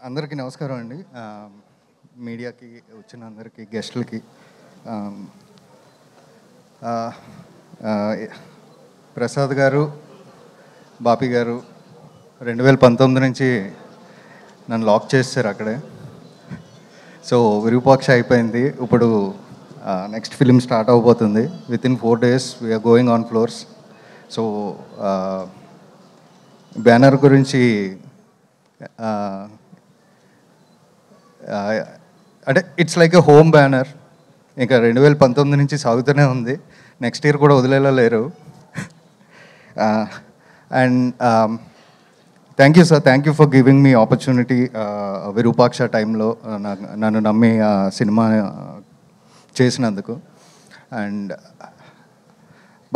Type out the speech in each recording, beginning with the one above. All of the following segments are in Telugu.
అందరికీ నమస్కారం అండి. మీడియాకి వచ్చిన అందరికీ, గెస్టులకి. ప్రసాద్ గారు, బాపి గారు 2019 నుంచి నన్ను లాక్ చేస్తారు అక్కడే. సో విరూపాక్ష అయిపోయింది. ఇప్పుడు నెక్స్ట్ ఫిలిం స్టార్ట్ అవబోతుంది. Within 4 days we're going on floors. So banner గురించి అంటే it's like a home banner. ఇంకా 2019 నుంచి సాగుతూనే ఉంది. నెక్స్ట్ ఇయర్ కూడా వదిలేలా లేరు. And thank you sir, thank you for giving me opportunity. Virupaksha టైంలో నన్ను నమ్మి సినిమా చేసినందుకు. అండ్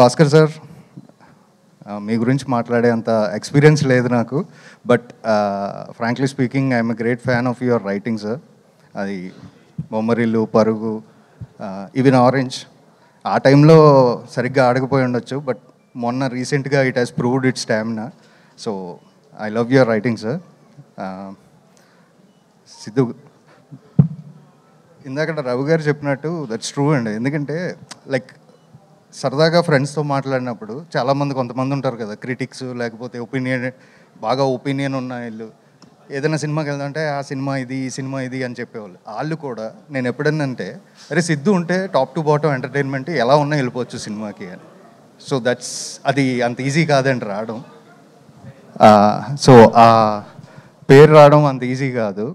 భాస్కర్ సార్, మీ గురించి మాట్లాడే అంత ఎక్స్పీరియన్స్ లేదు నాకు. But frankly speaking I'm a great fan of your writing sir. అది బొమ్మరిల్లు, పరుగు, ఈవెన్ ఆరెంజ్ ఆ టైంలో సరిగ్గా ఆడకపోయి ఉండొచ్చు. బట్ మొన్న రీసెంట్గా it has proved it's stamina. So I love your writing sir. Siddhu, ఇందాక రవి గారు చెప్పినట్టు దట్స్ ట్రూ అండి. ఎందుకంటే లైక్ సరదాగా ఫ్రెండ్స్తో మాట్లాడినప్పుడు చాలామంది, కొంతమంది ఉంటారు కదా క్రిటిక్స్, లేకపోతే బాగా ఒపీనియన్ ఉన్న వీళ్ళు. ఏదైనా సినిమాకి వెళ్దామంటే ఆ సినిమా ఇది, ఈ సినిమా ఇది అని చెప్పేవాళ్ళు. వాళ్ళు కూడా నేను ఎప్పుడన్నా అంటే, అరే సిద్ధు ఉంటే టాప్ టు బాటమ్ ఎంటర్టైన్మెంట్ ఎలా ఉన్నా వెళ్ళిపోవచ్చు సినిమాకి అని. సో అది అంత ఈజీ కాదండి రావడం. సో ఆ పేరు రావడం అంత ఈజీ కాదు.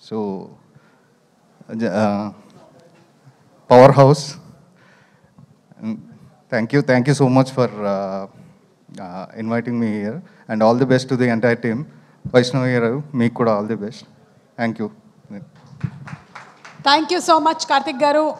So power house, thank you so much for inviting me here, and all the best to the entire team. Vaishnavi garu, meeku kuda all the best. Thank you. Thank you so much, Karthik garu.